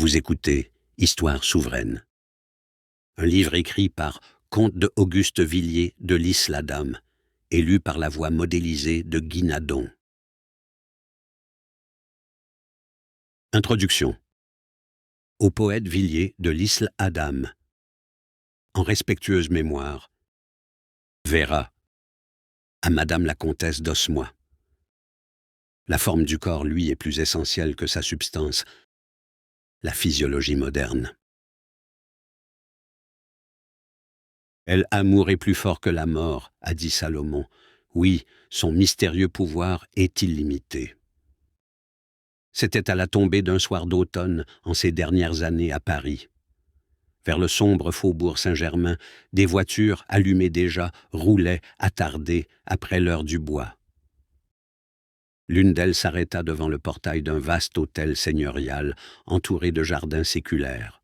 Vous écoutez Histoire souveraine. Un livre écrit par Comte de Auguste Villiers de L'Isle-Adam et lu par la voix modélisée de Guy Nadon. Introduction. Au poète Villiers de L'Isle-Adam. En respectueuse mémoire. Vera. À Madame la Comtesse d'Osmoy. La forme du corps, lui, est plus essentielle que sa substance. La physiologie moderne. L'amour est plus fort que la mort, a dit Salomon. Oui, son mystérieux pouvoir est illimité. C'était à la tombée d'un soir d'automne, en ces dernières années à Paris. Vers le sombre faubourg Saint-Germain, des voitures, allumées déjà, roulaient, attardées, après l'heure du bois. L'une d'elles s'arrêta devant le portail d'un vaste hôtel seigneurial, entouré de jardins séculaires.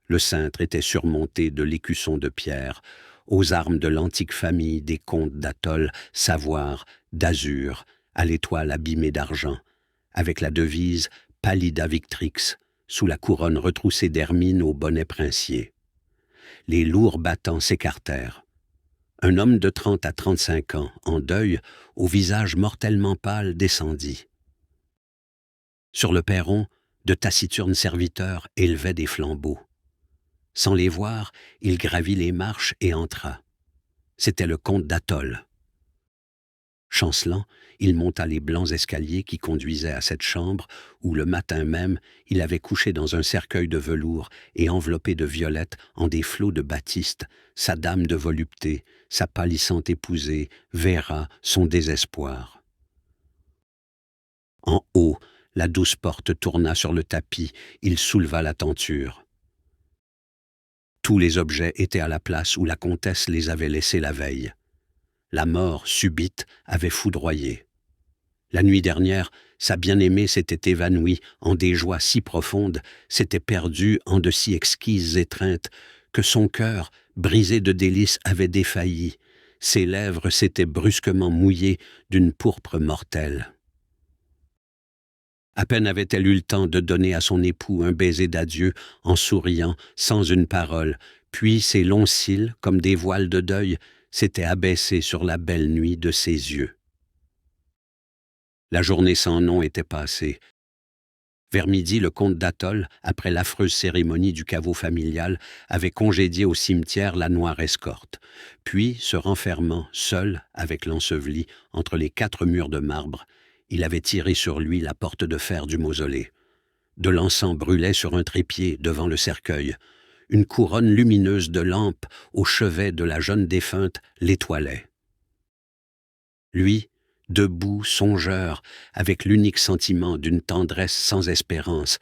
Le cintre était surmonté de l'écusson de pierre, aux armes de l'antique famille des comtes d'Atholl, Savoir, d'Azur, à l'étoile abîmée d'argent, avec la devise « Pallida Victrix » sous la couronne retroussée d'hermine au bonnet princier. Les lourds battants s'écartèrent. Un homme de 30 à 35 ans, en deuil, au visage mortellement pâle, descendit. Sur le perron, de taciturnes serviteurs élevaient des flambeaux. Sans les voir, il gravit les marches et entra. C'était le comte d'Atholl. Chancelant, il monta les blancs escaliers qui conduisaient à cette chambre où, le matin même, il avait couché dans un cercueil de velours et enveloppé de violettes en des flots de batiste, sa dame de volupté, sa pâlissante épousée, Vera, son désespoir. En haut, la douce porte tourna sur le tapis, il souleva la tenture. Tous les objets étaient à la place où la comtesse les avait laissés la veille. La mort subite avait foudroyé. La nuit dernière, sa bien-aimée s'était évanouie en des joies si profondes, s'était perdue en de si exquises étreintes, que son cœur, brisé de délices, avait défailli. Ses lèvres s'étaient brusquement mouillées d'une pourpre mortelle. À peine avait-elle eu le temps de donner à son époux un baiser d'adieu en souriant, sans une parole, puis ses longs cils, comme des voiles de deuil, s'étaient abaissés sur la belle nuit de ses yeux. La journée sans nom était passée. Vers midi, le comte d'Atholl, après l'affreuse cérémonie du caveau familial, avait congédié au cimetière la noire escorte. Puis, se renfermant, seul, avec l'enseveli, entre les 4 murs de marbre, il avait tiré sur lui la porte de fer du mausolée. De l'encens brûlait sur un trépied devant le cercueil. Une couronne lumineuse de lampes au chevet de la jeune défunte l'étoilait. Lui, debout, songeur, avec l'unique sentiment d'une tendresse sans espérance,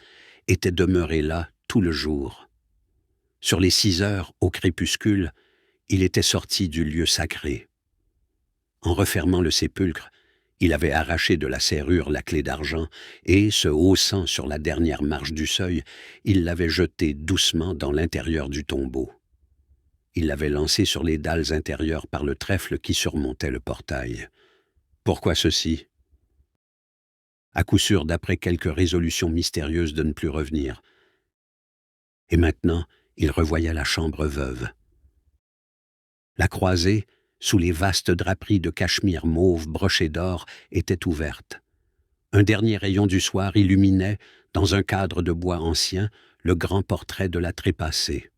était demeuré là tout le jour. Sur les 6 heures, au crépuscule, il était sorti du lieu sacré. En refermant le sépulcre, il avait arraché de la serrure la clé d'argent et, se haussant sur la dernière marche du seuil, il l'avait jetée doucement dans l'intérieur du tombeau. Il l'avait lancée sur les dalles intérieures par le trèfle qui surmontait le portail. Pourquoi ceci? À coup sûr, d'après quelques résolutions mystérieuses de ne plus revenir. Et maintenant, il revoyait la chambre veuve. La croisée, sous les vastes draperies de cachemire mauve brochées d'or, était ouverte. Un dernier rayon du soir illuminait, dans un cadre de bois ancien, le grand portrait de la trépassée.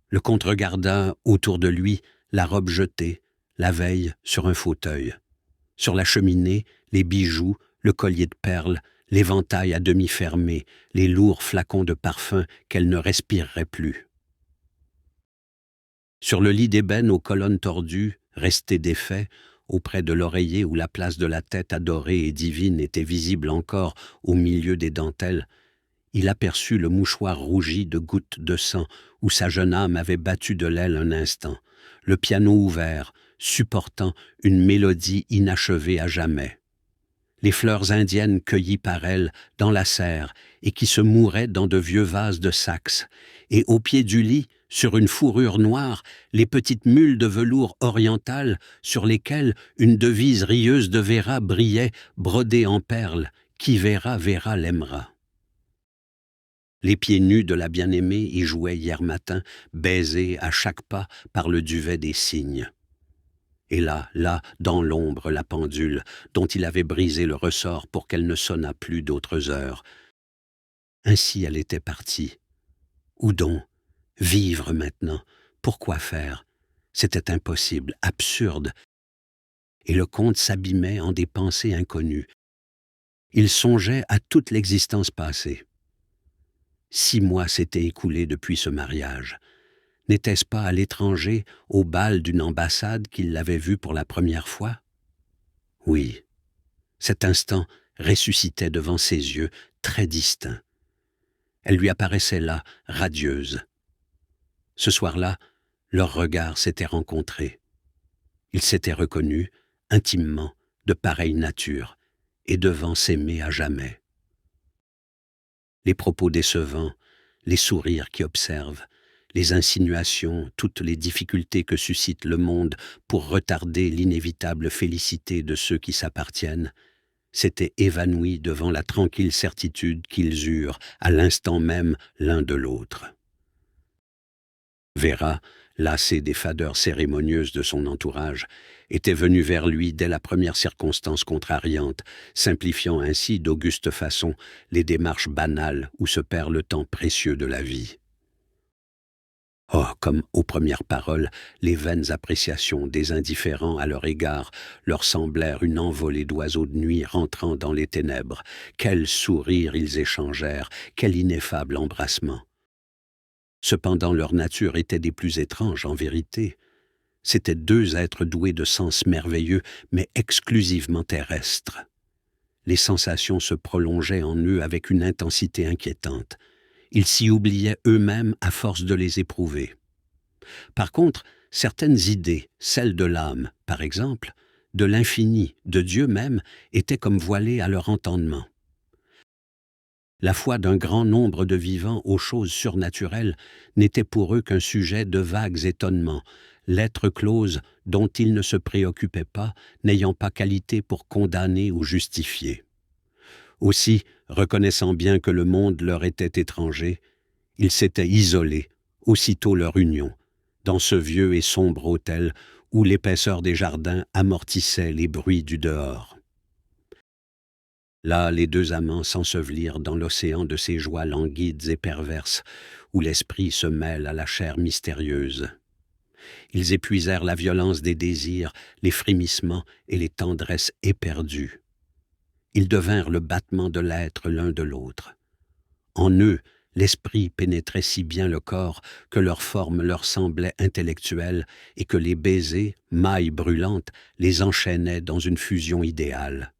Le comte regarda autour de lui la robe jetée, la veille, sur un fauteuil. Sur la cheminée, les bijoux, le collier de perles, l'éventail à demi fermé, les lourds flacons de parfum qu'elle ne respirerait plus. Sur le lit d'ébène aux colonnes tordues, resté défait, auprès de l'oreiller où la place de la tête adorée et divine était visible encore au milieu des dentelles, il aperçut le mouchoir rougi de gouttes de sang où sa jeune âme avait battu de l'aile un instant, le piano ouvert, supportant une mélodie inachevée à jamais. Les fleurs indiennes cueillies par elle dans la serre et qui se mouraient dans de vieux vases de Saxe, et au pied du lit, sur une fourrure noire, les petites mules de velours oriental sur lesquelles une devise rieuse de Vera brillait, brodée en perles, « Qui verra, verra, l'aimera ». Les pieds nus de la bien-aimée y jouaient hier matin, baisés à chaque pas par le duvet des cygnes. Et là, dans l'ombre, la pendule, dont il avait brisé le ressort pour qu'elle ne sonnât plus d'autres heures. Ainsi elle était partie. Où donc? Vivre maintenant. Pourquoi faire? C'était impossible, absurde. Et le comte s'abîmait en des pensées inconnues. Il songeait à toute l'existence passée. 6 mois s'étaient écoulés depuis ce mariage. N'était-ce pas à l'étranger, au bal d'une ambassade, qu'il l'avait vue pour la première fois? Oui. Cet instant ressuscitait devant ses yeux, très distinct. Elle lui apparaissait là, radieuse. Ce soir-là, leurs regards s'étaient rencontrés. Ils s'étaient reconnus, intimement, de pareille nature, et devant s'aimer à jamais. Les propos décevants, les sourires qui observent, les insinuations, toutes les difficultés que suscite le monde pour retarder l'inévitable félicité de ceux qui s'appartiennent, s'étaient évanouis devant la tranquille certitude qu'ils eurent, à l'instant même, l'un de l'autre. Véra, lassée des fadeurs cérémonieuses de son entourage, était venue vers lui dès la première circonstance contrariante, simplifiant ainsi d'auguste façon les démarches banales où se perd le temps précieux de la vie. Oh, comme aux premières paroles, les vaines appréciations des indifférents à leur égard leur semblèrent une envolée d'oiseaux de nuit rentrant dans les ténèbres. Quels sourires ils échangèrent, quel ineffable embrassement! Cependant leur nature était des plus étranges en vérité. C'étaient 2 êtres doués de sens merveilleux, mais exclusivement terrestres. Les sensations se prolongeaient en eux avec une intensité inquiétante. Ils s'y oubliaient eux-mêmes à force de les éprouver. Par contre, certaines idées, celles de l'âme, par exemple, de l'infini, de Dieu même, étaient comme voilées à leur entendement. La foi d'un grand nombre de vivants aux choses surnaturelles n'était pour eux qu'un sujet de vagues étonnements, lettres closes dont ils ne se préoccupaient pas, n'ayant pas qualité pour condamner ou justifier. Aussi, reconnaissant bien que le monde leur était étranger, ils s'étaient isolés, aussitôt leur union, dans ce vieux et sombre hôtel où l'épaisseur des jardins amortissait les bruits du dehors. Là, les 2 amants s'ensevelirent dans l'océan de ces joies languides et perverses, où l'esprit se mêle à la chair mystérieuse. Ils épuisèrent la violence des désirs, les frémissements et les tendresses éperdues. Ils devinrent le battement de l'être l'un de l'autre. En eux, l'esprit pénétrait si bien le corps que leur forme leur semblait intellectuelle et que les baisers, mailles brûlantes, les enchaînaient dans une fusion idéale.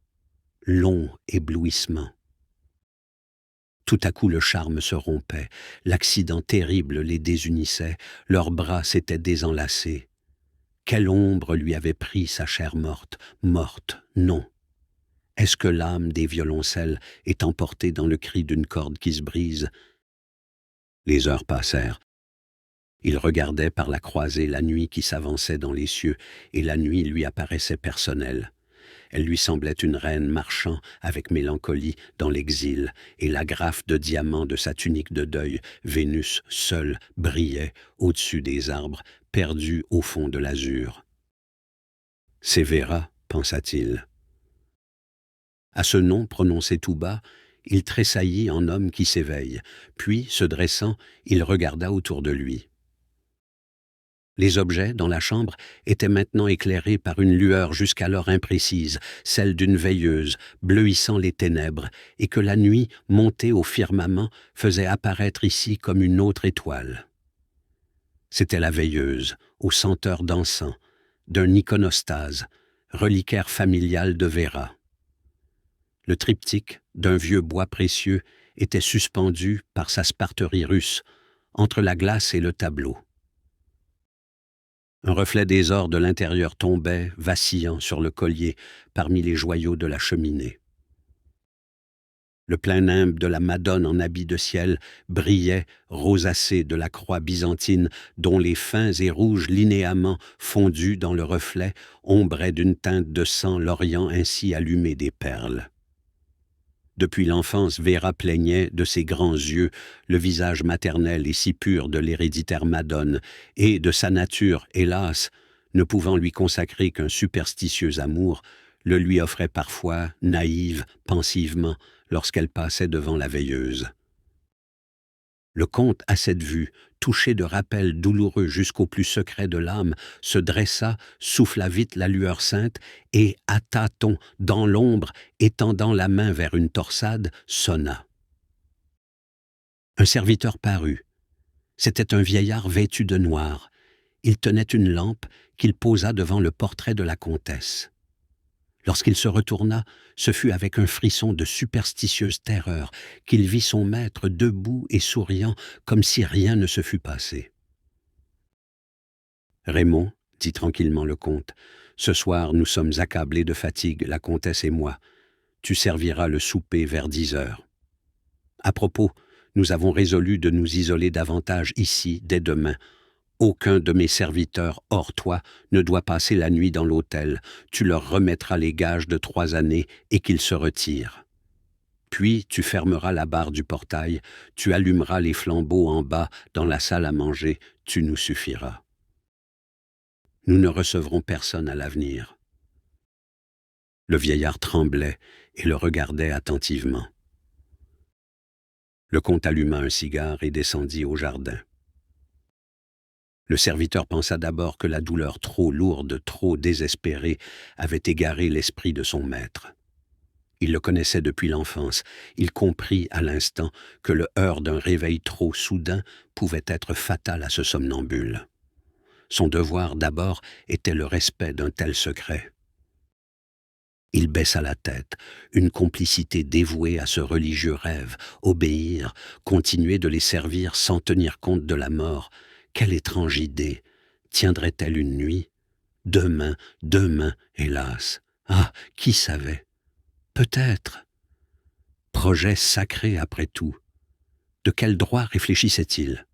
Long éblouissement. Tout à coup le charme se rompait, l'accident terrible les désunissait, leurs bras s'étaient désenlacés. Quelle ombre lui avait pris sa chair morte? Morte, non. Est-ce que l'âme des violoncelles est emportée dans le cri d'une corde qui se brise? Les heures passèrent. Il regardait par la croisée la nuit qui s'avançait dans les cieux, et la nuit lui apparaissait personnelle. Elle lui semblait une reine marchant avec mélancolie dans l'exil, et l'agrafe de diamants de sa tunique de deuil, Vénus seule, brillait au-dessus des arbres, perdue au fond de l'azur. « C'est Véra, pensa-t-il. À ce nom prononcé tout bas, il tressaillit en homme qui s'éveille, puis, se dressant, il regarda autour de lui. Les objets dans la chambre étaient maintenant éclairés par une lueur jusqu'alors imprécise, celle d'une veilleuse, bleuissant les ténèbres, et que la nuit, montée au firmament, faisait apparaître ici comme une autre étoile. C'était la veilleuse, aux senteurs d'encens, d'un iconostase, reliquaire familial de Véra. Le triptyque, d'un vieux bois précieux, était suspendu par sa sparterie russe, entre la glace et le tableau. Un reflet des ors de l'intérieur tombait, vacillant sur le collier, parmi les joyaux de la cheminée. Le plein nimbe de la Madone en habit de ciel brillait, rosacé de la croix byzantine, dont les fins et rouges linéaments fondus dans le reflet ombraient d'une teinte de sang l'Orient ainsi allumé des perles. Depuis l'enfance, Vera plaignait de ses grands yeux le visage maternel et si pur de l'héréditaire Madone, et de sa nature, hélas, ne pouvant lui consacrer qu'un superstitieux amour, le lui offrait parfois, naïve, pensivement, lorsqu'elle passait devant la veilleuse. Le comte, à cette vue, touché de rappels douloureux jusqu'au plus secret de l'âme, se dressa, souffla vite la lueur sainte et, à tâtons, dans l'ombre, étendant la main vers une torsade, sonna. Un serviteur parut. C'était un vieillard vêtu de noir. Il tenait une lampe qu'il posa devant le portrait de la comtesse. Lorsqu'il se retourna, ce fut avec un frisson de superstitieuse terreur qu'il vit son maître debout et souriant comme si rien ne se fût passé. « Raymond, dit tranquillement le comte, ce soir nous sommes accablés de fatigue, la comtesse et moi. Tu serviras le souper vers 10 heures. À propos, nous avons résolu de nous isoler davantage ici dès demain. Aucun de mes serviteurs, hors toi, ne doit passer la nuit dans l'hôtel. Tu leur remettras les gages de 3 années et qu'ils se retirent. Puis tu fermeras la barre du portail, tu allumeras les flambeaux en bas dans la salle à manger, tu nous suffiras. Nous ne recevrons personne à l'avenir. » Le vieillard tremblait et le regardait attentivement. Le comte alluma un cigare et descendit au jardin. Le serviteur pensa d'abord que la douleur trop lourde, trop désespérée, avait égaré l'esprit de son maître. Il le connaissait depuis l'enfance. Il comprit à l'instant que le heurt d'un réveil trop soudain pouvait être fatal à ce somnambule. Son devoir d'abord était le respect d'un tel secret. Il baissa la tête, une complicité dévouée à ce religieux rêve, obéir, continuer de les servir sans tenir compte de la mort. Quelle étrange idée! Tiendrait-elle une nuit? Demain, hélas! Ah, qui savait? Peut-être. Projet sacré après tout. De quel droit réfléchissait-il?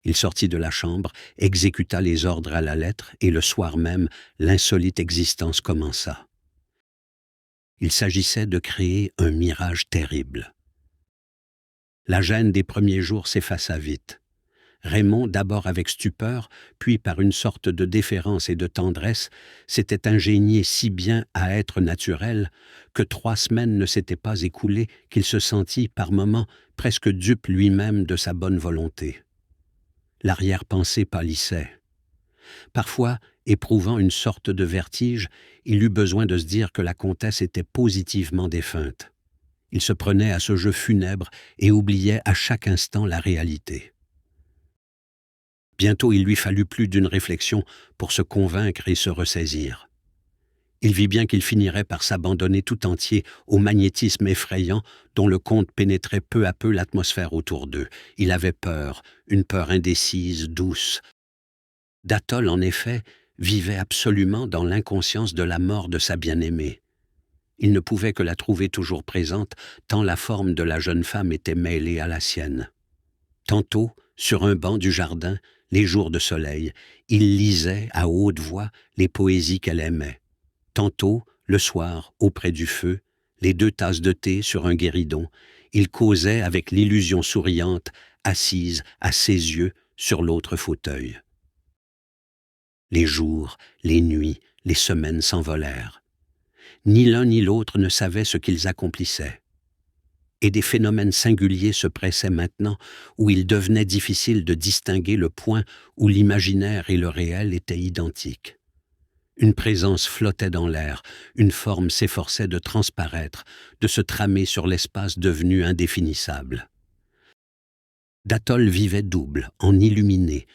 Il sortit de la chambre, exécuta les ordres à la lettre, et le soir même, l'insolite existence commença. Il s'agissait de créer un mirage terrible. La gêne des premiers jours s'effaça vite. Raymond, d'abord avec stupeur, puis par une sorte de déférence et de tendresse, s'était ingénié si bien à être naturel que 3 semaines ne s'étaient pas écoulées qu'il se sentit, par moments, presque dupe lui-même de sa bonne volonté. L'arrière-pensée pâlissait. Parfois, éprouvant une sorte de vertige, il eut besoin de se dire que la comtesse était positivement défunte. Il se prenait à ce jeu funèbre et oubliait à chaque instant la réalité. Bientôt, il lui fallut plus d'une réflexion pour se convaincre et se ressaisir. Il vit bien qu'il finirait par s'abandonner tout entier au magnétisme effrayant dont le comte pénétrait peu à peu l'atmosphère autour d'eux. Il avait peur, une peur indécise, douce. D'athol, en effet, vivait absolument dans l'inconscience de la mort de sa bien-aimée. Il ne pouvait que la trouver toujours présente, tant la forme de la jeune femme était mêlée à la sienne. Tantôt, sur un banc du jardin, les jours de soleil, il lisait à haute voix les poésies qu'elle aimait. Tantôt, le soir, auprès du feu, les 2 tasses de thé sur un guéridon, il causait avec l'illusion souriante, assise à ses yeux sur l'autre fauteuil. Les jours, les nuits, les semaines s'envolèrent. Ni l'un ni l'autre ne savait ce qu'ils accomplissaient. Et des phénomènes singuliers se pressaient maintenant où il devenait difficile de distinguer le point où l'imaginaire et le réel étaient identiques. Une présence flottait dans l'air, une forme s'efforçait de transparaître, de se tramer sur l'espace devenu indéfinissable. D'athol vivait double, en illuminé.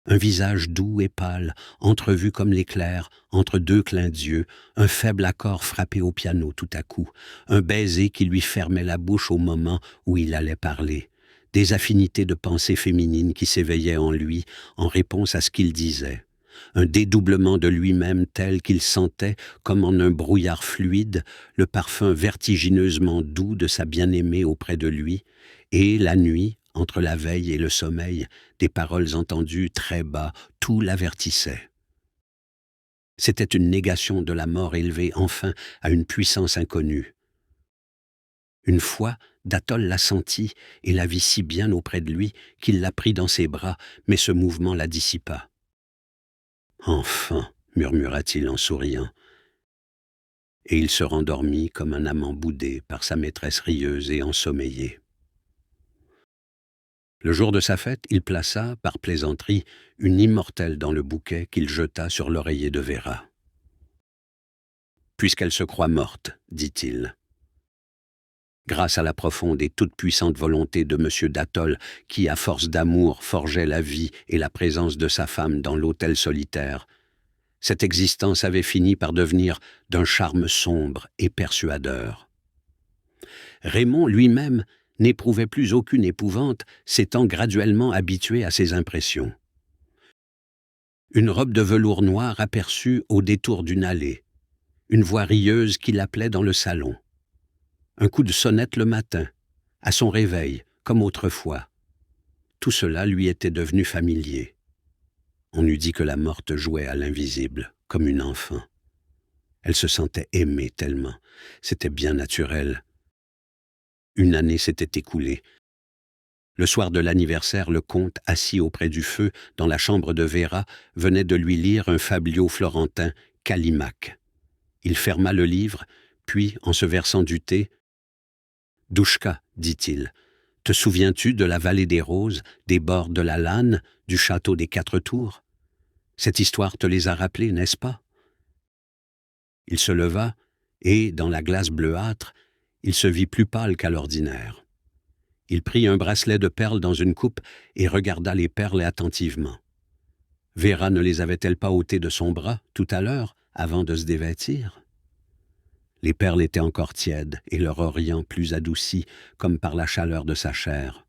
Un visage doux et pâle, entrevu comme l'éclair, entre 2 clins d'yeux, un faible accord frappé au piano tout à coup, un baiser qui lui fermait la bouche au moment où il allait parler, des affinités de pensée féminine qui s'éveillaient en lui en réponse à ce qu'il disait, un dédoublement de lui-même tel qu'il sentait, comme en un brouillard fluide, le parfum vertigineusement doux de sa bien-aimée auprès de lui, et la nuit, entre la veille et le sommeil, des paroles entendues très bas, tout l'avertissait. C'était une négation de la mort élevée enfin à une puissance inconnue. Une fois, Datoll la sentit et la vit si bien auprès de lui qu'il la prit dans ses bras, mais ce mouvement la dissipa. « Enfin !» murmura-t-il en souriant. Et il se rendormit comme un amant boudé par sa maîtresse rieuse et ensommeillée. Le jour de sa fête, il plaça, par plaisanterie, une immortelle dans le bouquet qu'il jeta sur l'oreiller de Véra. « Puisqu'elle se croit morte, dit-il. Grâce à la profonde et toute-puissante volonté de M. Datoll, qui, à force d'amour, forgeait la vie et la présence de sa femme dans l'autel solitaire, cette existence avait fini par devenir d'un charme sombre et persuadeur. Raymond lui-même n'éprouvait plus aucune épouvante, s'étant graduellement habitué à ces impressions. Une robe de velours noir aperçut au détour d'une allée, une voix rieuse qui l'appelait dans le salon. Un coup de sonnette le matin, à son réveil, comme autrefois. Tout cela lui était devenu familier. On eût dit que la morte jouait à l'invisible, comme une enfant. Elle se sentait aimée tellement, c'était bien naturel. Une année s'était écoulée. Le soir de l'anniversaire, le comte, assis auprès du feu, dans la chambre de Véra, venait de lui lire un fabliau florentin, Callimaque. Il ferma le livre, puis, en se versant du thé, « Douchka, dit-il, te souviens-tu de la vallée des Roses, des bords de la Lanne, du château des Quatre Tours? Cette histoire te les a rappelés, n'est-ce pas ?» Il se leva, et, dans la glace bleuâtre, il se vit plus pâle qu'à l'ordinaire. Il prit un bracelet de perles dans une coupe et regarda les perles attentivement. Véra ne les avait-elle pas ôtées de son bras, tout à l'heure, avant de se dévêtir? Les perles étaient encore tièdes et leur orient plus adouci, comme par la chaleur de sa chair.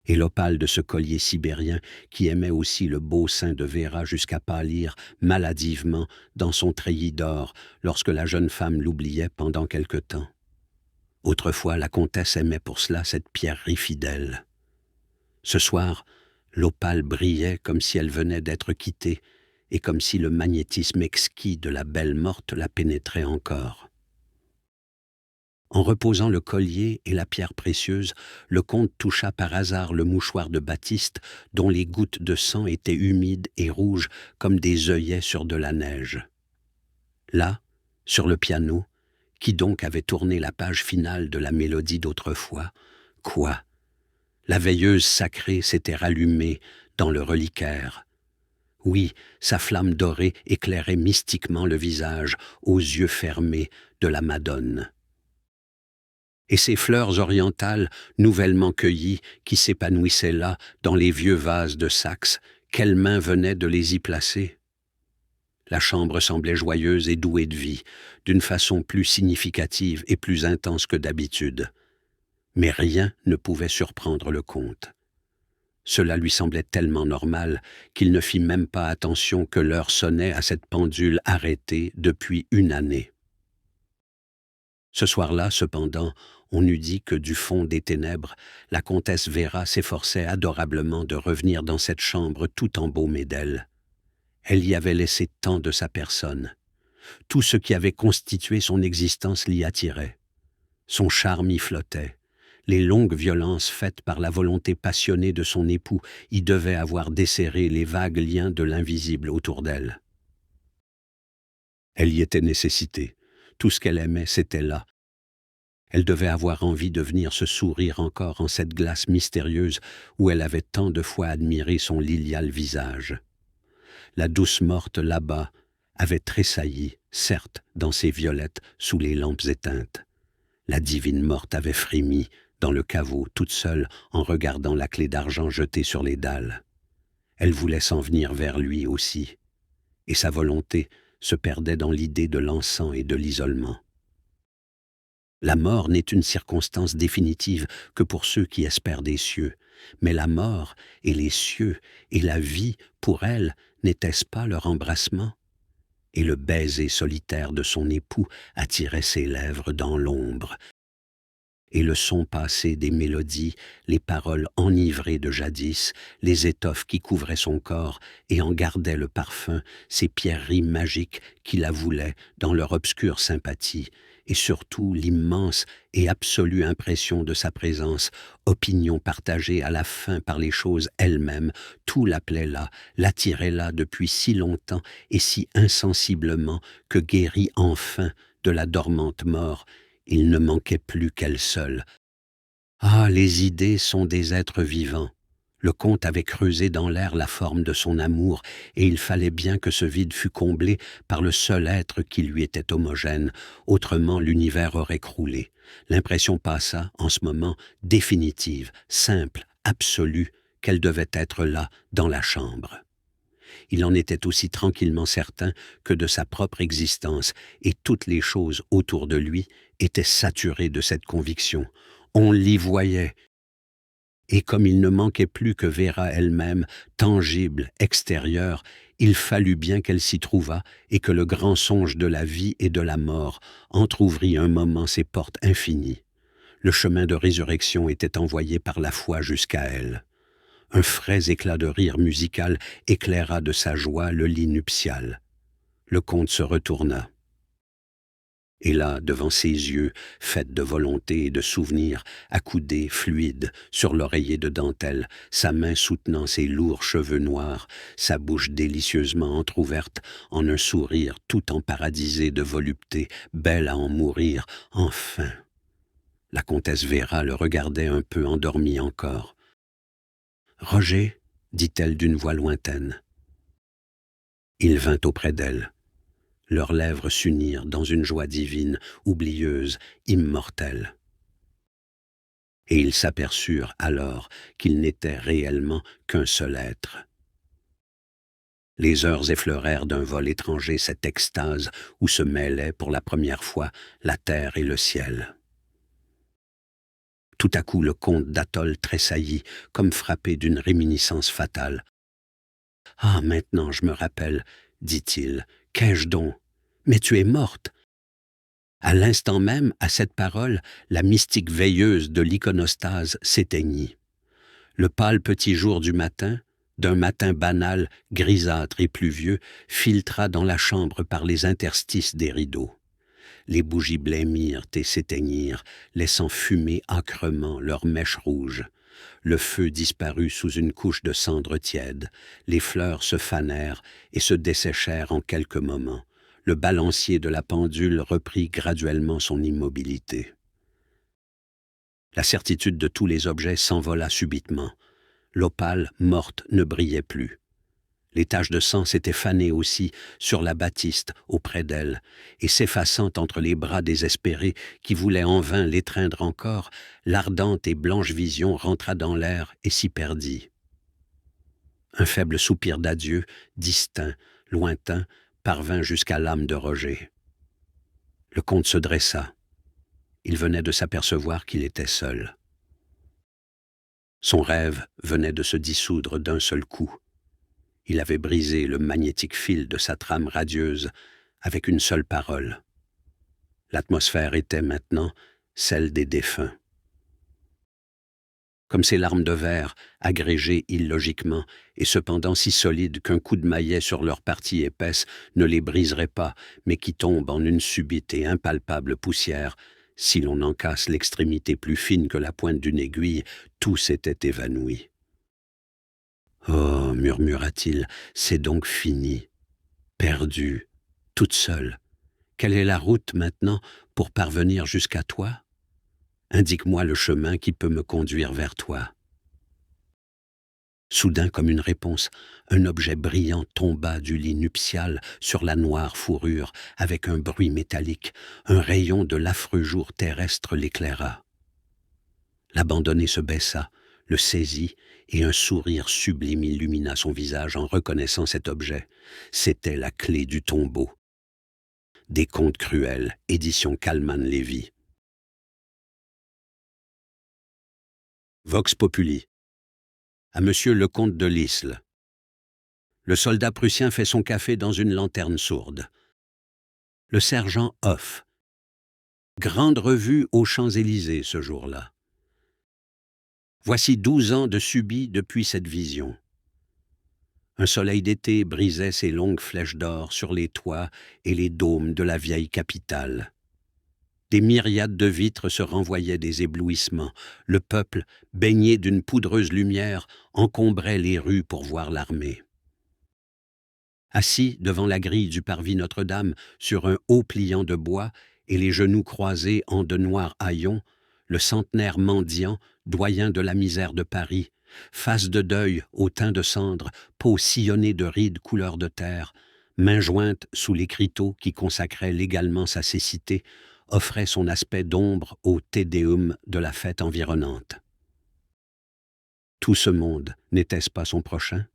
Et l'opale de ce collier sibérien qui aimait aussi le beau sein de Véra jusqu'à pâlir maladivement dans son treillis d'or lorsque la jeune femme l'oubliait pendant quelque temps. Autrefois, la comtesse aimait pour cela cette pierrerie fidèle. Ce soir, l'opale brillait comme si elle venait d'être quittée et comme si le magnétisme exquis de la belle morte la pénétrait encore. En reposant le collier et la pierre précieuse, le comte toucha par hasard le mouchoir de batiste dont les gouttes de sang étaient humides et rouges comme des œillets sur de la neige. Là, sur le piano, qui donc avait tourné la page finale de la mélodie d'autrefois, quoi? La veilleuse sacrée s'était rallumée dans le reliquaire. Oui, sa flamme dorée éclairait mystiquement le visage, aux yeux fermés, de la Madone. Et ces fleurs orientales, nouvellement cueillies, qui s'épanouissaient là, dans les vieux vases de Saxe, quelle main venait de les y placer? La chambre semblait joyeuse et douée de vie, d'une façon plus significative et plus intense que d'habitude. Mais rien ne pouvait surprendre le comte. Cela lui semblait tellement normal qu'il ne fit même pas attention que l'heure sonnait à cette pendule arrêtée depuis une année. Ce soir-là, cependant, on eût dit que du fond des ténèbres, la comtesse Véra s'efforçait adorablement de revenir dans cette chambre tout embaumée d'elle. Elle y avait laissé tant de sa personne. Tout ce qui avait constitué son existence l'y attirait. Son charme y flottait. Les longues violences faites par la volonté passionnée de son époux y devaient avoir desserré les vagues liens de l'invisible autour d'elle. Elle y était nécessitée. Tout ce qu'elle aimait, c'était là. Elle devait avoir envie de venir se sourire encore en cette glace mystérieuse où elle avait tant de fois admiré son lilial visage. La douce morte là-bas avait tressailli, certes, dans ses violettes sous les lampes éteintes. La divine morte avait frémi dans le caveau, toute seule, en regardant la clé d'argent jetée sur les dalles. Elle voulait s'en venir vers lui aussi, et sa volonté se perdait dans l'idée de l'encens et de l'isolement. La mort n'est une circonstance définitive que pour ceux qui espèrent des cieux, mais la mort et les cieux et la vie, pour elle, n'était-ce pas leur embrassement? Et le baiser solitaire de son époux attirait ses lèvres dans l'ombre, et le son passé des mélodies, les paroles enivrées de jadis, les étoffes qui couvraient son corps et en gardaient le parfum, ces pierreries magiques qui la voulaient dans leur obscure sympathie, et surtout l'immense et absolue impression de sa présence, opinion partagée à la fin par les choses elles-mêmes, tout l'appelait là, l'attirait là depuis si longtemps et si insensiblement que guéri enfin de la dormante mort, il ne manquait plus qu'elle seule. Ah, les idées sont des êtres vivants. Le comte avait creusé dans l'air la forme de son amour, et il fallait bien que ce vide fût comblé par le seul être qui lui était homogène, autrement l'univers aurait croulé. L'impression passa, en ce moment, définitive, simple, absolue, qu'elle devait être là, dans la chambre. Il en était aussi tranquillement certain que de sa propre existence, et toutes les choses autour de lui étaient saturées de cette conviction. On l'y voyait, et comme il ne manquait plus que Véra elle-même, tangible, extérieure, il fallut bien qu'elle s'y trouvât et que le grand songe de la vie et de la mort entr'ouvrît un moment ses portes infinies. Le chemin de résurrection était envoyé par la foi jusqu'à elle. Un frais éclat de rire musical éclaira de sa joie le lit nuptial. Le comte se retourna. Et là, devant ses yeux, faits de volonté et de souvenirs, accoudés, fluides, sur l'oreiller de dentelle, sa main soutenant ses lourds cheveux noirs, sa bouche délicieusement entr'ouverte, en un sourire tout emparadisé de volupté, belle à en mourir, enfin. La comtesse Véra le regardait un peu endormie encore. « Roger » dit-elle d'une voix lointaine. Il vint auprès d'elle. Leurs lèvres s'unirent dans une joie divine, oublieuse, immortelle. Et ils s'aperçurent alors qu'ils n'étaient réellement qu'un seul être. Les heures effleurèrent d'un vol étranger cette extase où se mêlaient pour la première fois la terre et le ciel. Tout à coup, le comte d'Atholl tressaillit, comme frappé d'une réminiscence fatale. « Ah, maintenant je me rappelle, dit-il, qu'ai-je donc? Mais tu es morte. » À l'instant même, à cette parole, la mystique veilleuse de l'iconostase s'éteignit. Le pâle petit jour du matin, d'un matin banal, grisâtre et pluvieux, filtra dans la chambre par les interstices des rideaux. Les bougies blêmirent et s'éteignirent, laissant fumer âcrement leurs mèches rouges. Le feu disparut sous une couche de cendres tièdes, les fleurs se fanèrent et se desséchèrent en quelques moments. Le balancier de la pendule reprit graduellement son immobilité. La certitude de tous les objets s'envola subitement. L'opale, morte, ne brillait plus. Les taches de sang s'étaient fanées aussi sur la batiste auprès d'elle, et s'effaçant entre les bras désespérés qui voulaient en vain l'étreindre encore, l'ardente et blanche vision rentra dans l'air et s'y perdit. Un faible soupir d'adieu, distinct, lointain, parvint jusqu'à l'âme de Roger. Le comte se dressa. Il venait de s'apercevoir qu'il était seul. Son rêve venait de se dissoudre d'un seul coup. Il avait brisé le magnétique fil de sa trame radieuse avec une seule parole. L'atmosphère était maintenant celle des défunts. Comme ces larmes de verre, agrégées illogiquement, et cependant si solides qu'un coup de maillet sur leur partie épaisse ne les briserait pas, mais qui tombent en une subite et impalpable poussière, si l'on en casse l'extrémité plus fine que la pointe d'une aiguille, tout s'était évanoui. « Oh, murmura-t-il, c'est donc fini, perdue, toute seule. Quelle est la route maintenant pour parvenir jusqu'à toi ? Indique-moi le chemin qui peut me conduire vers toi. » Soudain, comme une réponse, un objet brillant tomba du lit nuptial sur la noire fourrure avec un bruit métallique. Un rayon de l'affreux jour terrestre l'éclaira. L'abandonné se baissa, le saisit, et un sourire sublime illumina son visage en reconnaissant cet objet. C'était la clé du tombeau. Des contes cruels, édition Kallmann-Lévy. Vox Populi. À Monsieur le comte de Lisle. Le soldat prussien fait son café dans une lanterne sourde. Le sergent off. Grande revue aux Champs-Élysées ce jour-là. Voici 12 ans de subis depuis cette vision. Un soleil d'été brisait ses longues flèches d'or sur les toits et les dômes de la vieille capitale. Des myriades de vitres se renvoyaient des éblouissements. Le peuple, baigné d'une poudreuse lumière, encombrait les rues pour voir l'armée. Assis devant la grille du parvis Notre-Dame, sur un haut pliant de bois et les genoux croisés en de noirs haillons, le centenaire mendiant, doyen de la misère de Paris, face de deuil au teint de cendre, peau sillonnée de rides couleur de terre, mains jointes sous l'écriteau qui consacrait légalement sa cécité, offrait son aspect d'ombre au Te Deum de la fête environnante. Tout ce monde, n'était-ce pas son prochain?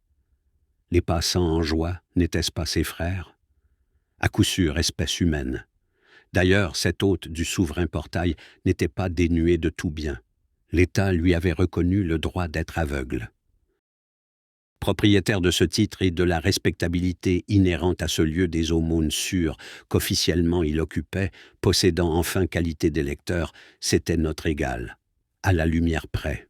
Les passants en joie, n'étaient-ce pas ses frères? À coup sûr, espèce humaine. D'ailleurs, cet hôte du souverain portail n'était pas dénué de tout bien. L'État lui avait reconnu le droit d'être aveugle. Propriétaire de ce titre et de la respectabilité inhérente à ce lieu des aumônes sûres qu'officiellement il occupait, possédant enfin qualité d'électeur, c'était notre égal, à la lumière près.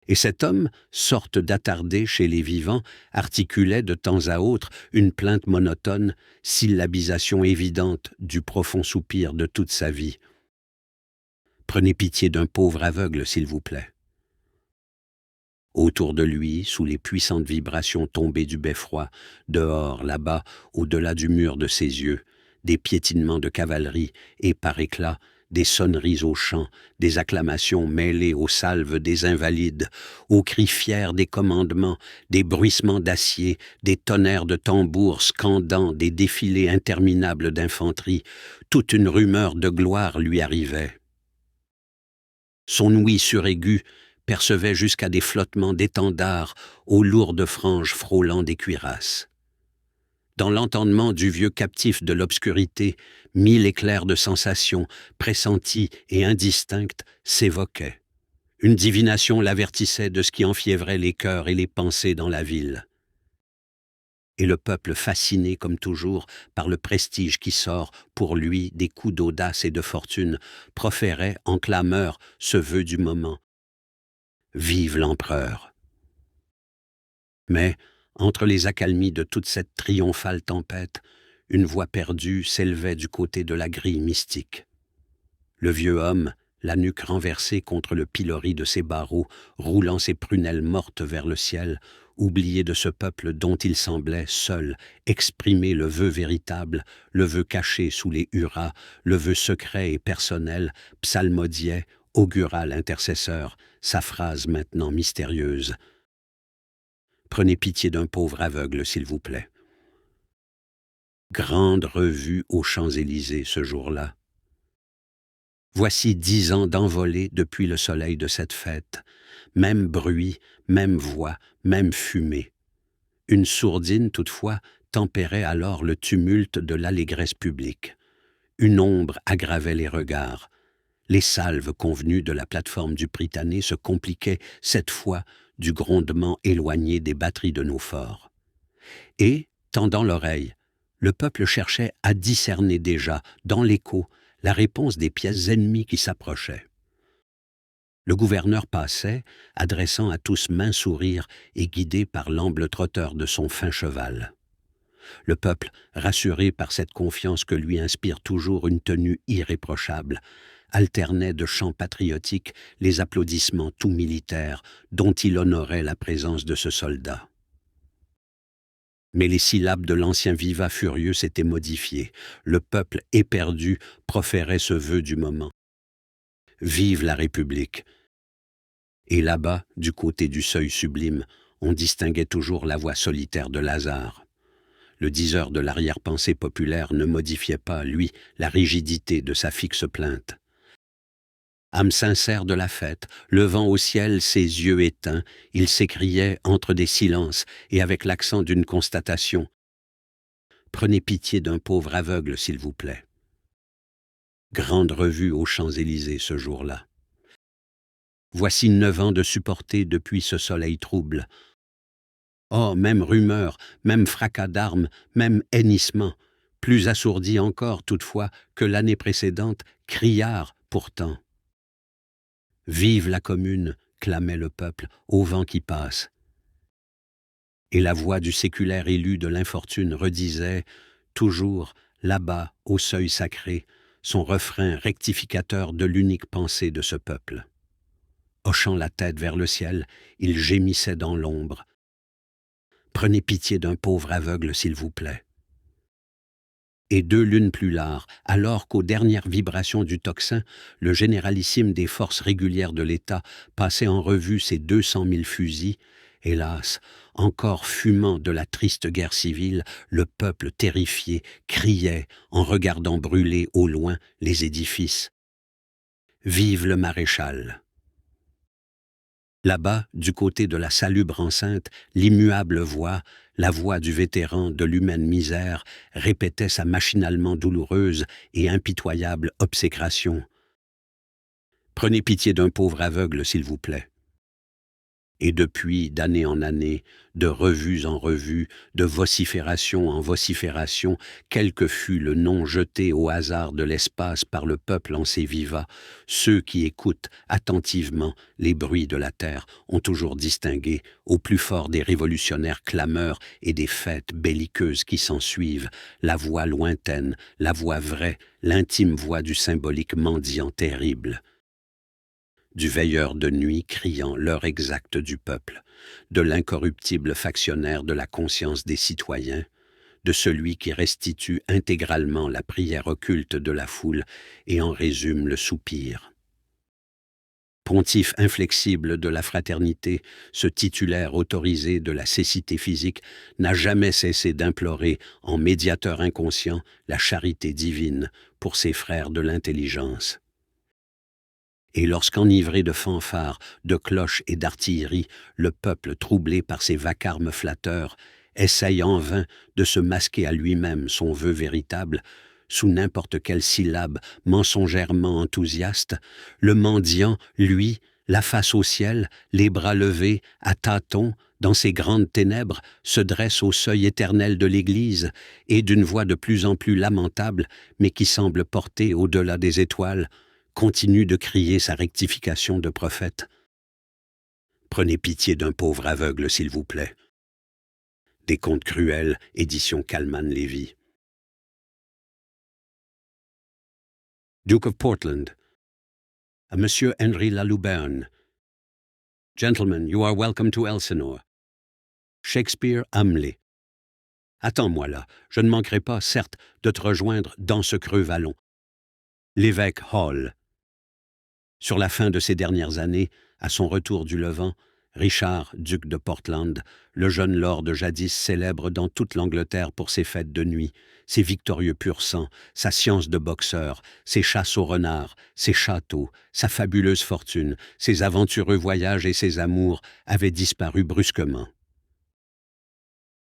Et cet homme, sorte d'attardé chez les vivants, articulait de temps à autre une plainte monotone, syllabisation évidente du profond soupir de toute sa vie. « Prenez pitié d'un pauvre aveugle, s'il vous plaît. » Autour de lui, sous les puissantes vibrations tombées du beffroi, dehors, là-bas, au-delà du mur de ses yeux, des piétinements de cavalerie et, par éclats, des sonneries aux chants, des acclamations mêlées aux salves des invalides, aux cris fiers des commandements, des bruissements d'acier, des tonnerres de tambours scandant des défilés interminables d'infanterie, toute une rumeur de gloire lui arrivait. Son ouïe suraigu percevait jusqu'à des flottements d'étendards aux lourdes franges frôlant des cuirasses. Dans l'entendement du vieux captif de l'obscurité, 1000 éclairs de sensations, pressenties et indistinctes, s'évoquaient. Une divination l'avertissait de ce qui enfiévrait les cœurs et les pensées dans la ville. Et le peuple, fasciné comme toujours par le prestige qui sort, pour lui, des coups d'audace et de fortune, proférait en clameur ce vœu du moment. Vive l'empereur! Mais, entre les accalmies de toute cette triomphale tempête, une voix perdue s'élevait du côté de la grille mystique. Le vieux homme, la nuque renversée contre le pilori de ses barreaux, roulant ses prunelles mortes vers le ciel, oublié de ce peuple dont il semblait, seul, exprimer le vœu véritable, le vœu caché sous les hurrahs, le vœu secret et personnel, psalmodiait, augural intercesseur, sa phrase maintenant mystérieuse. « Prenez pitié d'un pauvre aveugle, s'il vous plaît. » Grande revue aux Champs-Élysées ce jour-là. Voici 10 ans d'envolée depuis le soleil de cette fête. Même bruit, même voix, même fumée. Une sourdine, toutefois, tempérait alors le tumulte de l'allégresse publique. Une ombre aggravait les regards. Les salves convenues de la plateforme du Prytanée se compliquaient, cette fois, du grondement éloigné des batteries de nos forts. Et, tendant l'oreille, le peuple cherchait à discerner déjà, dans l'écho, la réponse des pièces ennemies qui s'approchaient. Le gouverneur passait, adressant à tous maints sourires et guidé par l'amble trotteur de son fin cheval. Le peuple, rassuré par cette confiance que lui inspire toujours une tenue irréprochable, alternait de chants patriotiques les applaudissements tout militaires dont il honorait la présence de ce soldat. Mais les syllabes de l'ancien vivat furieux s'étaient modifiées. Le peuple éperdu proférait ce vœu du moment. Vive la République! Et là-bas, du côté du seuil sublime, on distinguait toujours la voix solitaire de Lazare. Le diseur de l'arrière-pensée populaire ne modifiait pas, lui, la rigidité de sa fixe plainte. Âme sincère de la fête, levant au ciel ses yeux éteints, il s'écriait entre des silences et avec l'accent d'une constatation. « Prenez pitié d'un pauvre aveugle, s'il vous plaît. » Grande revue aux Champs-Élysées ce jour-là. Voici 9 ans de supporter depuis ce soleil trouble. Oh, même rumeur, même fracas d'armes, même hennissement, plus assourdis encore toutefois que l'année précédente, criards pourtant. « Vive la Commune !» clamait le peuple, au vent qui passe. Et la voix du séculaire élu de l'infortune redisait, toujours, là-bas, au seuil sacré, son refrain rectificateur de l'unique pensée de ce peuple. Hochant la tête vers le ciel, il gémissait dans l'ombre. « Prenez pitié d'un pauvre aveugle, s'il vous plaît. » Et 2 lunes plus tard, alors qu'aux dernières vibrations du tocsin, le généralissime des forces régulières de l'État passait en revue ses 200 000 fusils, hélas, encore fumant de la triste guerre civile, le peuple terrifié criait en regardant brûler au loin les édifices. « Vive le maréchal !» Là-bas, du côté de la salubre enceinte, l'immuable voix, la voix du vétéran de l'humaine misère, répétait sa machinalement douloureuse et impitoyable obsécration. « Prenez pitié d'un pauvre aveugle, s'il vous plaît. » Et depuis, d'année en année, de revues en revues, de vocifération en vocifération, quel que fût le nom jeté au hasard de l'espace par le peuple en ses vivats, ceux qui écoutent attentivement les bruits de la terre ont toujours distingué, au plus fort des révolutionnaires clameurs et des fêtes belliqueuses qui s'ensuivent, la voix lointaine, la voix vraie, l'intime voix du symbolique mendiant terrible. Du veilleur de nuit criant l'heure exacte du peuple, de l'incorruptible factionnaire de la conscience des citoyens, de celui qui restitue intégralement la prière occulte de la foule et en résume le soupir. Pontife inflexible de la fraternité, ce titulaire autorisé de la cécité physique n'a jamais cessé d'implorer, en médiateur inconscient, la charité divine pour ses frères de l'intelligence. Et lorsqu'enivré de fanfares, de cloches et d'artillerie, le peuple, troublé par ces vacarmes flatteurs, essaye en vain de se masquer à lui-même son vœu véritable, sous n'importe quelle syllabe mensongèrement enthousiaste, le mendiant, lui, la face au ciel, les bras levés, à tâtons, dans ces grandes ténèbres, se dresse au seuil éternel de l'Église, et d'une voix de plus en plus lamentable, mais qui semble porter au-delà des étoiles, continue de crier sa rectification de prophète. « Prenez pitié d'un pauvre aveugle, s'il vous plaît. » Des contes cruels, édition Kalman-Levy. Duke of Portland. À Monsieur Henry Laluberne. Gentlemen, you are welcome to Elsinore. Shakespeare, Hamlet. Attends-moi là, je ne manquerai pas, certes, de te rejoindre dans ce creux vallon. L'évêque Hall. Sur la fin de ces dernières années, à son retour du Levant, Richard, duc de Portland, le jeune lord jadis célèbre dans toute l'Angleterre pour ses fêtes de nuit, ses victorieux pur-sang, sa science de boxeur, ses chasses au renard, ses châteaux, sa fabuleuse fortune, ses aventureux voyages et ses amours avaient disparu brusquement.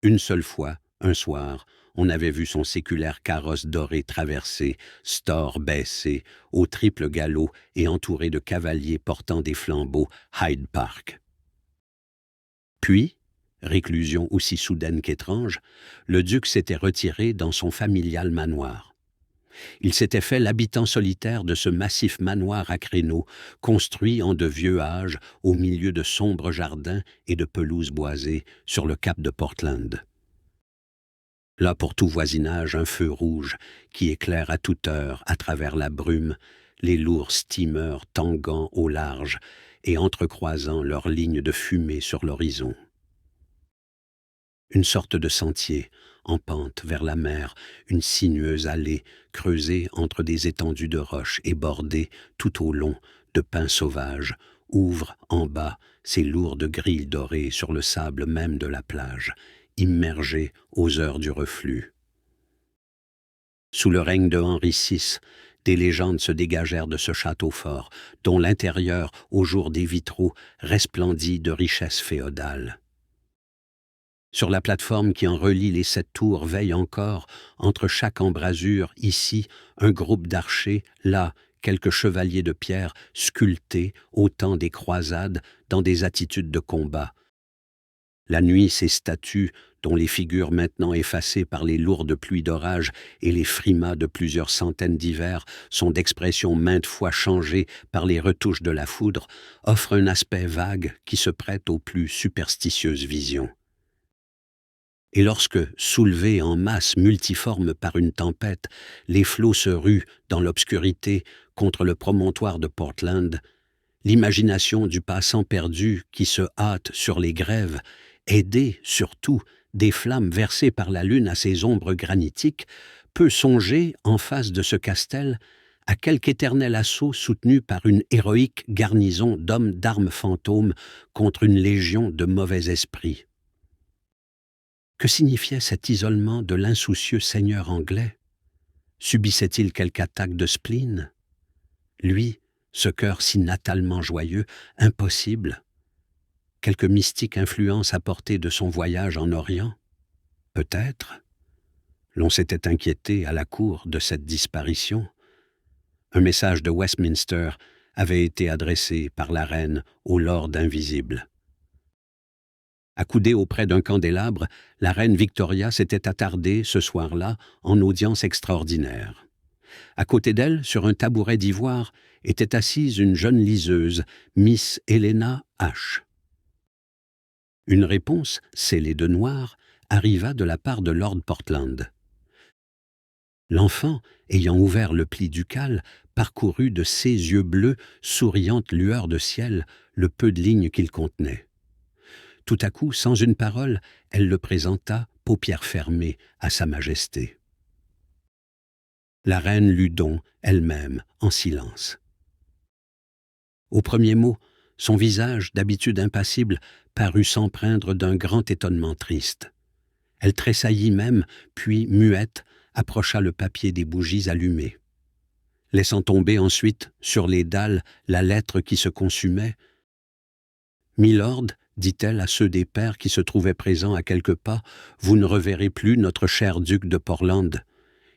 Une seule fois, un soir, on avait vu son séculaire carrosse doré traverser, store baissé, au triple galop et entouré de cavaliers portant des flambeaux, Hyde Park. Puis, réclusion aussi soudaine qu'étrange, le duc s'était retiré dans son familial manoir. Il s'était fait l'habitant solitaire de ce massif manoir à créneaux, construit en de vieux âges au milieu de sombres jardins et de pelouses boisées sur le cap de Portland. Là pour tout voisinage un feu rouge qui éclaire à toute heure à travers la brume les lourds steamers tanguant au large et entrecroisant leurs lignes de fumée sur l'horizon. Une sorte de sentier, en pente vers la mer, une sinueuse allée creusée entre des étendues de roches et bordée tout au long de pins sauvages, ouvre en bas ses lourdes grilles dorées sur le sable même de la plage, immergée aux heures du reflux. Sous le règne de Henri VI, des légendes se dégagèrent de ce château fort, dont l'intérieur, au jour des vitraux, resplendit de richesses féodales. Sur la plateforme qui en relie les 7 tours veille encore, entre chaque embrasure, ici, un groupe d'archers, là, quelques chevaliers de pierre sculptés au temps des croisades dans des attitudes de combat. La nuit, ces statues, dont les figures maintenant effacées par les lourdes pluies d'orage et les frimas de plusieurs centaines d'hivers sont d'expression maintes fois changées par les retouches de la foudre, offrent un aspect vague qui se prête aux plus superstitieuses visions. Et lorsque, soulevés en masse multiforme par une tempête, les flots se ruent dans l'obscurité contre le promontoire de Portland, l'imagination du passant perdu qui se hâte sur les grèves, aidé, surtout, des flammes versées par la lune à ses ombres granitiques, peut songer, en face de ce castel, à quelque éternel assaut soutenu par une héroïque garnison d'hommes d'armes fantômes contre une légion de mauvais esprits. Que signifiait cet isolement de l'insoucieux seigneur anglais? Subissait-il quelque attaque de spleen? Lui, ce cœur si natalement joyeux, impossible. Quelque mystique influence apportée de son voyage en Orient? Peut-être. L'on s'était inquiété à la cour de cette disparition. Un message de Westminster avait été adressé par la reine au Lord invisible. Accoudée auprès d'un candélabre, la reine Victoria s'était attardée ce soir-là en audience extraordinaire. À côté d'elle, sur un tabouret d'ivoire, était assise une jeune liseuse, Miss Helena H. Une réponse, scellée de noir, arriva de la part de Lord Portland. L'enfant, ayant ouvert le pli ducal, parcourut de ses yeux bleus, souriante lueur de ciel, le peu de lignes qu'il contenait. Tout à coup, sans une parole, elle le présenta, paupières fermées, à Sa Majesté. La reine lut donc, elle-même, en silence. Au premier mot, son visage, d'habitude impassible, parut s'empreindre d'un grand étonnement triste. Elle tressaillit même, puis, muette, approcha le papier des bougies allumées. Laissant tomber ensuite, sur les dalles, la lettre qui se consumait, « Milord, dit-elle à ceux des pairs qui se trouvaient présents à quelques pas, vous ne reverrez plus notre cher duc de Portland.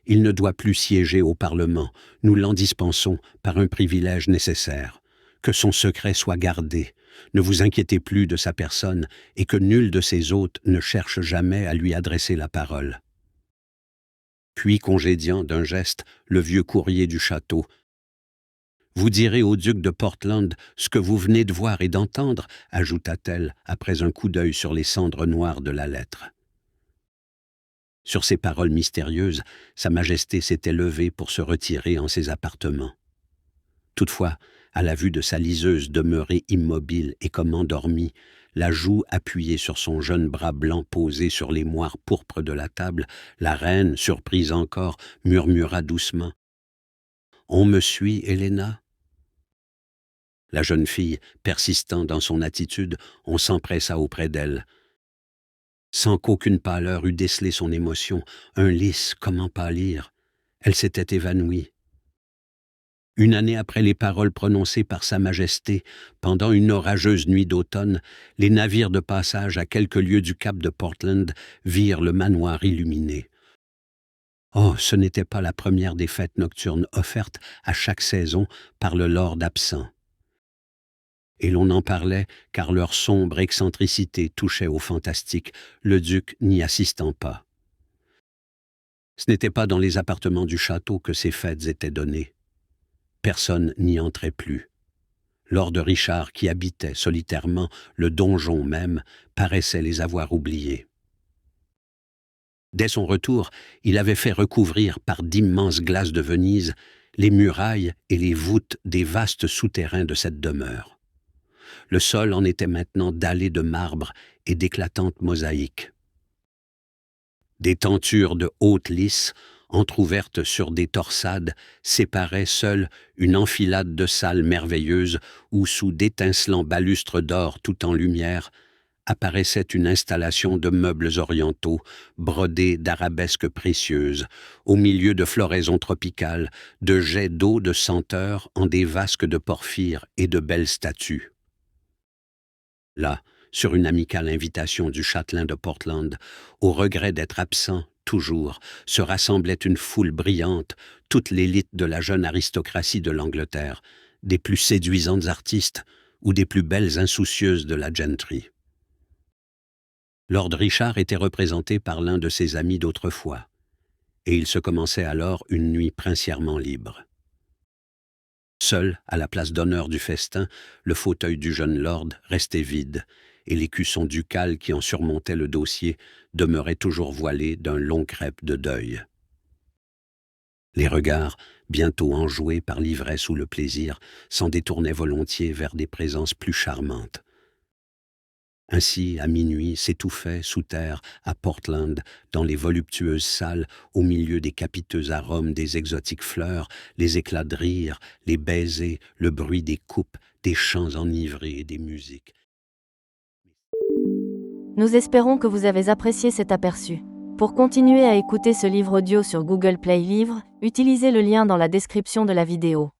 Il ne doit plus siéger au Parlement, nous l'en dispensons par un privilège nécessaire. Que son secret soit gardé, ne vous inquiétez plus de sa personne et que nul de ses hôtes ne cherche jamais à lui adresser la parole. » Puis, congédiant d'un geste le vieux courrier du château, « Vous direz au duc de Portland ce que vous venez de voir et d'entendre, ajouta-t-elle après un coup d'œil sur les cendres noires de la lettre. Sur ces paroles mystérieuses, Sa Majesté s'était levée pour se retirer en ses appartements. Toutefois, à la vue de sa liseuse demeurée immobile et comme endormie, la joue appuyée sur son jeune bras blanc posé sur les moires pourpres de la table, la reine, surprise encore, murmura doucement « On me suit, Helena ?» La jeune fille, persistant dans son attitude, on s'empressa auprès d'elle. Sans qu'aucune pâleur eût décelé son émotion, un lys, comment pâlir, elle s'était évanouie. Une année après les paroles prononcées par Sa Majesté, pendant une orageuse nuit d'automne, les navires de passage à quelques lieues du cap de Portland virent le manoir illuminé. Oh, ce n'était pas la première des fêtes nocturnes offertes à chaque saison par le lord absent. Et l'on en parlait car leur sombre excentricité touchait au fantastique, le duc n'y assistant pas. Ce n'était pas dans les appartements du château que ces fêtes étaient données. Personne n'y entrait plus. Lord Richard, qui habitait solitairement le donjon même, paraissait les avoir oubliés. Dès son retour, il avait fait recouvrir par d'immenses glaces de Venise les murailles et les voûtes des vastes souterrains de cette demeure. Le sol en était maintenant dallé de marbre et d'éclatantes mosaïques. Des tentures de haute lisse, entr'ouvertes sur des torsades, séparaient seules une enfilade de salles merveilleuses où, sous d'étincelants balustres d'or tout en lumière, apparaissait une installation de meubles orientaux, brodés d'arabesques précieuses, au milieu de floraisons tropicales, de jets d'eau de senteur en des vasques de porphyre et de belles statues. Là, sur une amicale invitation du châtelain de Portland, au regret d'être absent, toujours, se rassemblait une foule brillante, toute l'élite de la jeune aristocratie de l'Angleterre, des plus séduisantes artistes ou des plus belles insoucieuses de la gentry. Lord Richard était représenté par l'un de ses amis d'autrefois, et il se commençait alors une nuit princièrement libre. Seul, à la place d'honneur du festin, le fauteuil du jeune lord restait vide, et l'écusson ducal qui en surmontait le dossier demeurait toujours voilé d'un long crêpe de deuil. Les regards, bientôt enjoués par l'ivresse ou le plaisir, s'en détournaient volontiers vers des présences plus charmantes. Ainsi, à minuit, s'étouffaient sous terre, à Portland, dans les voluptueuses salles, au milieu des capiteux arômes des exotiques fleurs, les éclats de rire, les baisers, le bruit des coupes, des chants enivrés et des musiques. Nous espérons que vous avez apprécié cet aperçu. Pour continuer à écouter ce livre audio sur Google Play Livres, utilisez le lien dans la description de la vidéo.